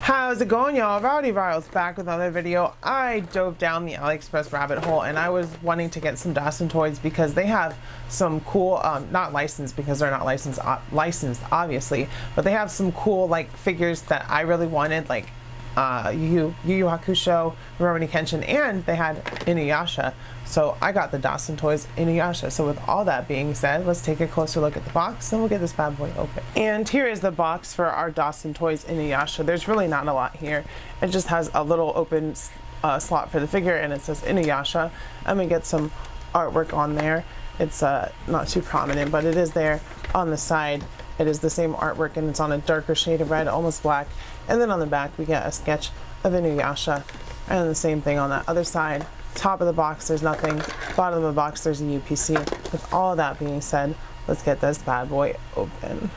How's it going, y'all? Rowdy Riles back with another video. I dove down the AliExpress rabbit hole and I was wanting to get some Dasin toys because they have some cool, not licensed because they're not licensed obviously, but they have some cool like figures that I really wanted, like Yu Yu Hakusho, Rurouni Kenshin, and they had Inuyasha. So I got the Dasin toys Inuyasha. So with all that being said, let's take a closer look at the box and we'll get this bad boy open. And here is the box for our Dasin toys Inuyasha. There's really not a lot here. It just has a little open slot for the figure and it says Inuyasha. I'm gonna get some artwork on there. It's not too prominent, but it is there on the side. It is the same artwork and it's on a darker shade of red, almost black. And then on the back we get a sketch of Inuyasha, and the same thing on that other side. Top of the box there's nothing, bottom of the box there's a UPC. With all that being said, let's get this bad boy open.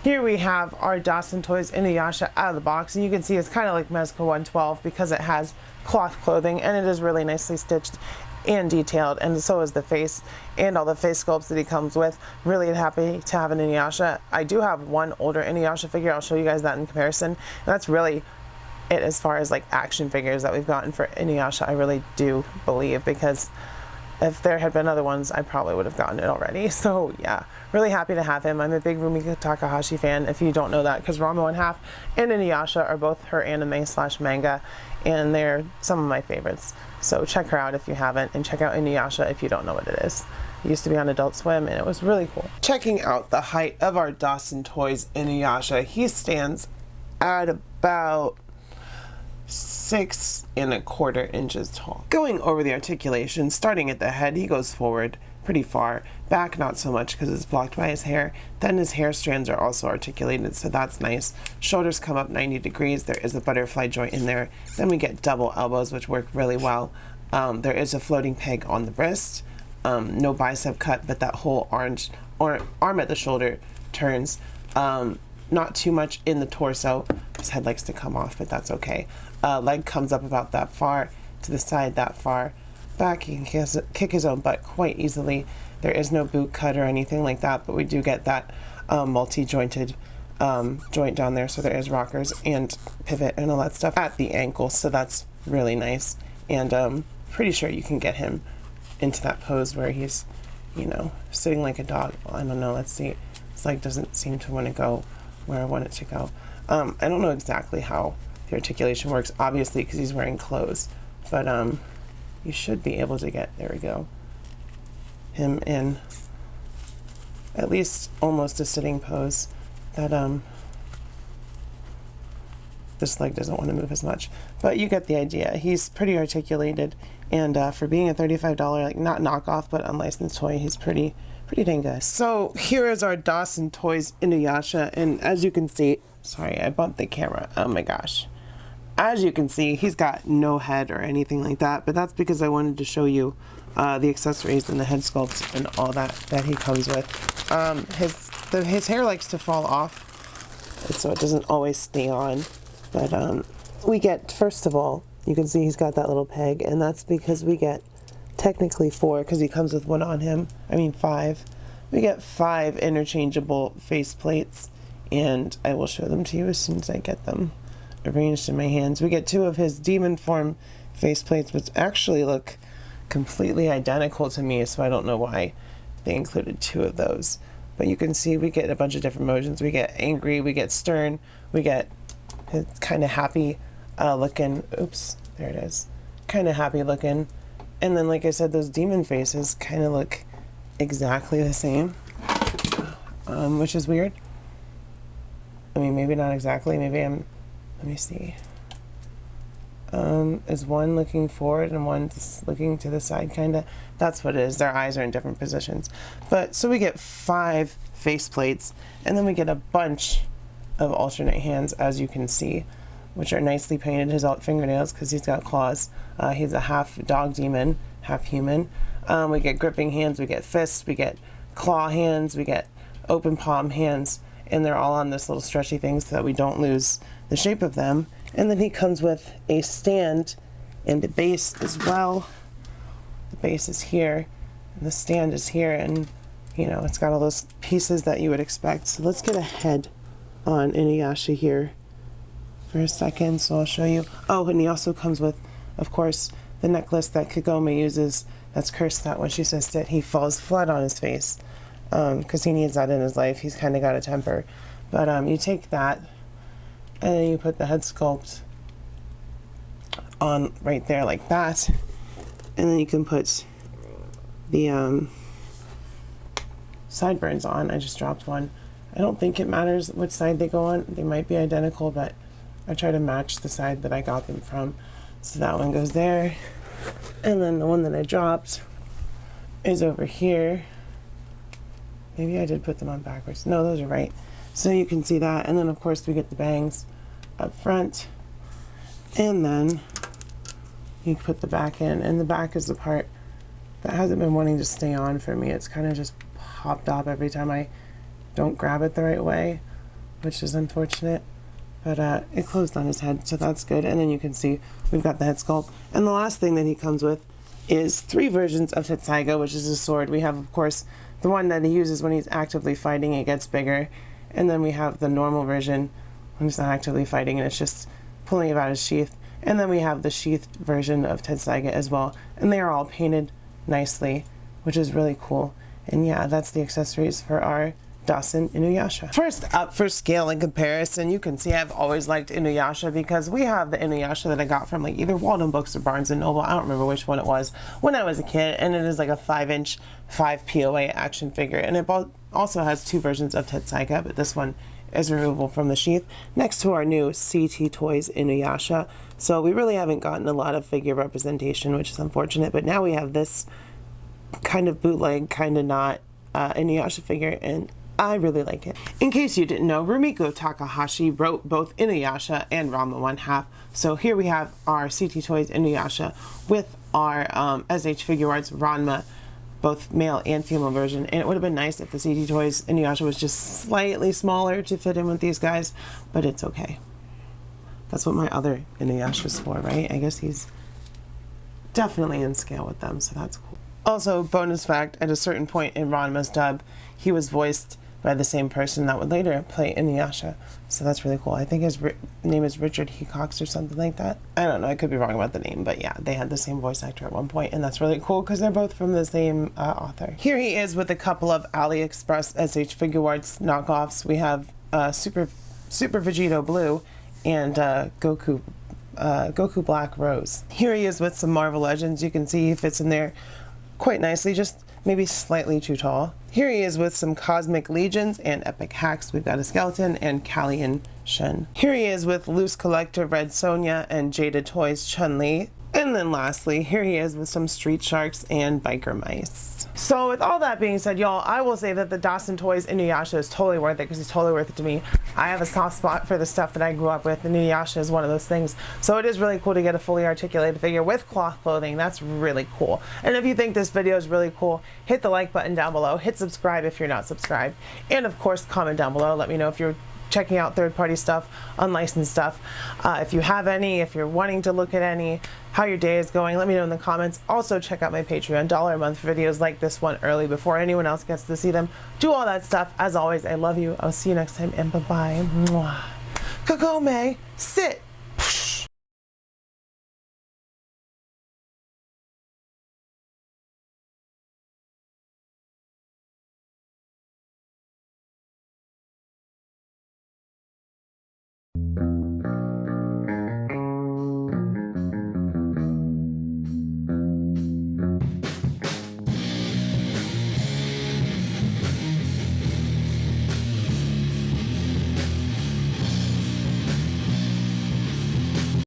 Here we have our Dasin toys Inuyasha out of the box, and you can see it's kind of like Mezco 112 because it has cloth clothing and it is really nicely stitched and detailed, and so is the face and all the face sculpts that he comes with. Really happy to have an Inuyasha. I do have one older Inuyasha figure. I'll show you guys that in comparison, and that's really it as far as like action figures that we've gotten for Inuyasha. I really do believe, because if there had been other ones I probably would have gotten it already. So yeah, really happy to have him. I'm a big Rumiko Takahashi fan, if you don't know that, because Ranma 1/2 and Inuyasha are both her anime/manga, and they're some of my favorites. So check her out if you haven't, and check out Inuyasha if you don't know what it is. It used to be on Adult Swim and it was really cool. Checking out the height of our Dasin toys Inuyasha, he stands at about 6¼ inches tall. Going over the articulation, starting at the head, he goes forward pretty far. Back, not so much because it's blocked by his hair. Then his hair strands are also articulated, so that's nice. Shoulders come up 90 degrees. There is a butterfly joint in there. Then we get double elbows, which work really well. There is a floating peg on the wrist. No bicep cut, but that whole arm at the shoulder turns. Not too much in the torso. His head likes to come off, but that's okay. Leg comes up about that far, to the side that far. Back, he can kick his own butt quite easily. There is no boot cut or anything like that, but we do get that multi-jointed joint down there, so there is rockers and pivot and all that stuff at the ankle, so that's really nice. And pretty sure you can get him into that pose where he's, you know, sitting like a dog. I don't know, let's see. His leg doesn't seem to want to go where I want it to go. I don't know exactly how the articulation works, obviously, because he's wearing clothes, but you should be able to get, there we go, him in at least almost a sitting pose that this leg doesn't want to move as much, but you get the idea. He's pretty articulated, and for being a $35, like not knockoff but unlicensed toy, he's pretty dang good. So here is our Dasin toys Inuyasha, and as you can see, sorry I bumped the camera, oh my gosh. As you can see, he's got no head or anything like that, but that's because I wanted to show you the accessories and the head sculpts and all that he comes with. His hair likes to fall off, so it doesn't always stay on. But we get, first of all, you can see he's got that little peg, and that's because we get technically 4, because he comes with one on him. I mean 5. We get 5 interchangeable face plates, and I will show them to you as soon as I get them arranged in my hands. We get 2 of his demon form faceplates, which actually look completely identical to me, so I don't know why they included 2 of those. But you can see we get a bunch of different emotions. We get angry, we get stern, we get kind of happy looking, oops, there it is, kind of happy looking. And then, like I said, those demon faces kind of look exactly the same, which is weird. I mean, maybe not exactly, maybe let me see. Is one looking forward and one's looking to the side, kind of? That's what it is. Their eyes are in different positions. But so we get 5 face plates, and then we get a bunch of alternate hands, as you can see, which are nicely painted. His fingernails, because he's got claws. He's a half dog demon, half human. We get gripping hands, we get fists, we get claw hands, we get open palm hands, and they're all on this little stretchy thing so that we don't lose the shape of them. And then he comes with a stand and a base as well. The base is here and the stand is here, and you know, it's got all those pieces that you would expect. So let's get a head on Inuyasha here for a second, so I'll show you. Oh, and he also comes with, of course, the necklace that Kagome uses. That's cursed that when she says sit, he falls flat on his face, because he needs that in his life. He's kind of got a temper. But you take that, and then you put the head sculpt on right there like that, and then you can put the sideburns on. I just dropped one. I don't think it matters which side they go on. They might be identical, but I try to match the side that I got them from. So that one goes there, and then the one that I dropped is over here. Maybe I did put them on backwards. No, those are right. So you can see that, and then of course we get the bangs up front, and then you put the back in, and the back is the part that hasn't been wanting to stay on for me. It's kind of just popped up every time I don't grab it the right way, which is unfortunate, but it closed on his head, so that's good. And then you can see we've got the head sculpt, and the last thing that he comes with is 3 versions of Tetsaiga, which is a sword. We have, of course, the one that he uses when he's actively fighting. It gets bigger, and then we have the normal version when he's not actively fighting and it's just pulling it out of his sheath. And then we have the sheathed version of Tetsaiga as well, and they are all painted nicely, which is really cool. And yeah, that's the accessories for our Dasin Inuyasha. First up, for scale and comparison, you can see I've always liked Inuyasha because we have the Inuyasha that I got from like either Walden Books or Barnes & Noble. I don't remember which one it was when I was a kid, and it is like a 5-inch 5 POA action figure, and it also has 2 versions of Tetsaiga, but this one is removable from the sheath, next to our new CT Toys Inuyasha. So we really haven't gotten a lot of figure representation, which is unfortunate, but now we have this kind of bootleg, kind of not Inuyasha figure, and I really like it. In case you didn't know, Rumiko Takahashi wrote both Inuyasha and Ranma 1/2. So here we have our CT Toys Inuyasha with our SH Figure Arts Ranma, both male and female version. And it would have been nice if the CT Toys Inuyasha was just slightly smaller to fit in with these guys, but it's okay. That's what my other Inuyasha's for, right? I guess he's definitely in scale with them, so that's cool. Also, bonus fact, at a certain point in Ranma's dub, he was voiced by the same person that would later play Inuyasha. So that's really cool. I think his name is Richard Hecox or something like that. I don't know, I could be wrong about the name, but yeah, they had the same voice actor at one point, and that's really cool because they're both from the same author. Here he is with a couple of AliExpress SH Figure Arts knockoffs. We have Super Vegito Blue and Goku Black Rose. Here he is with some Marvel Legends. You can see he fits in there quite nicely, just maybe slightly too tall. Here he is with some Cosmic Legions and Epic Hacks. We've got a Skeleton and Callian Shen. Here he is with Loose Collector Red Sonja and Jada Toys Chun-Li. And then lastly, here he is with some Street Sharks and Biker Mice. So with all that being said, y'all, I will say that the Dasin Toys Inuyasha is totally worth it because he's totally worth it to me. I have a soft spot for the stuff that I grew up with, and Inuyasha is one of those things. So it is really cool to get a fully articulated figure with cloth clothing. That's really cool. And if you think this video is really cool, hit the like button down below, hit subscribe if you're not subscribed, and of course comment down below. Let me know if you're checking out third-party stuff, unlicensed stuff. If you have any, if you're wanting to look at any, how your day is going, let me know in the comments. Also check out my Patreon, $1 a month for videos like this one early before anyone else gets to see them. Do all that stuff. As always, I love you. I'll see you next time, and bye-bye. Mwah. Kagome, sit!